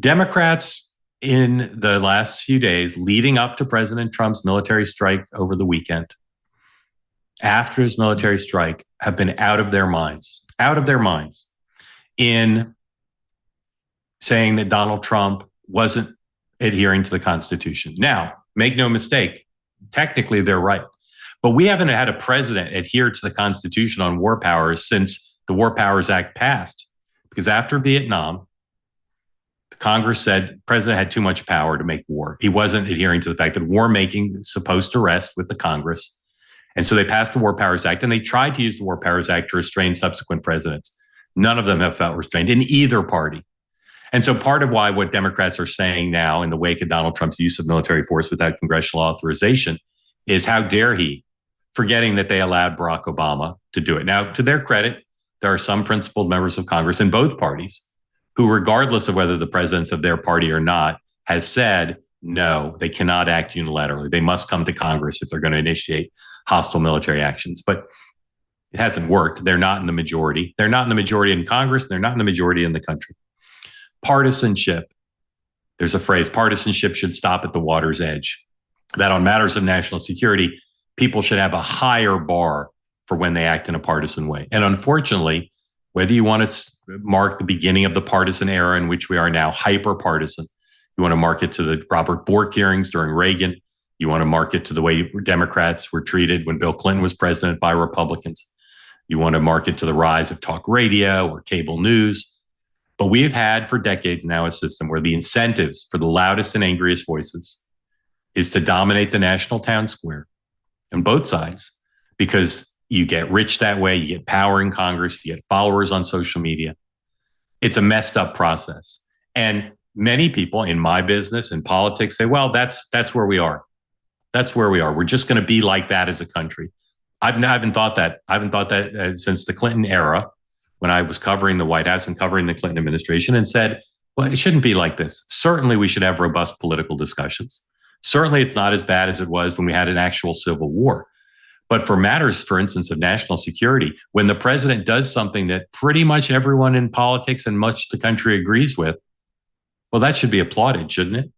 Democrats in the last few days leading up to President Trump's military strike over the weekend, after his military strike, have been out of their minds in saying that Donald Trump wasn't adhering to the Constitution. Now, make no mistake, technically they're right. But we haven't had a president adhere to the Constitution on war powers since the War Powers Act passed. Because after Vietnam, the Congress said the president had too much power to make war. He wasn't adhering to the fact that war making is supposed to rest with the Congress. And so they passed the War Powers Act, and they tried to use the War Powers Act to restrain subsequent presidents. None of them have felt restrained in either party. And so part of why what Democrats are saying now in the wake of Donald Trump's use of military force without congressional authorization is how dare he, forgetting that they allowed Barack Obama to do it. Now, to their credit, there are some principled members of Congress in both parties who, regardless of whether the president's of their party or not, has said, no, they cannot act unilaterally. They must come to Congress if they're going to initiate hostile military actions. But it hasn't worked. They're not in the majority. They're not in the majority in Congress. They're not in the majority in the country. Partisanship. There's a phrase, partisanship should stop at the water's edge. That on matters of national security, people should have a higher bar for when they act in a partisan way. And unfortunately, whether you want to mark the beginning of the partisan era in which we are now, hyper-partisan, you want to mark it to the Robert Bork hearings during Reagan, you want to mark it to the way Democrats were treated when Bill Clinton was president by Republicans, you want to mark it to the rise of talk radio or cable news. But we've had for decades now a system where the incentives for the loudest and angriest voices is to dominate the national town square on both sides, because you get rich that way, you get power in Congress, you get followers on social media. It's a messed up process. And many people in my business and politics say, well, that's where we are. That's where we are. We're just going to be like that as a country. I haven't thought that since the Clinton era, when I was covering the White House and covering the Clinton administration, and said, well, it shouldn't be like this. Certainly we should have robust political discussions. Certainly it's not as bad as it was when we had an actual civil war. But for matters, for instance, of national security, when the president does something that pretty much everyone in politics and much of the country agrees with, well, that should be applauded, shouldn't it?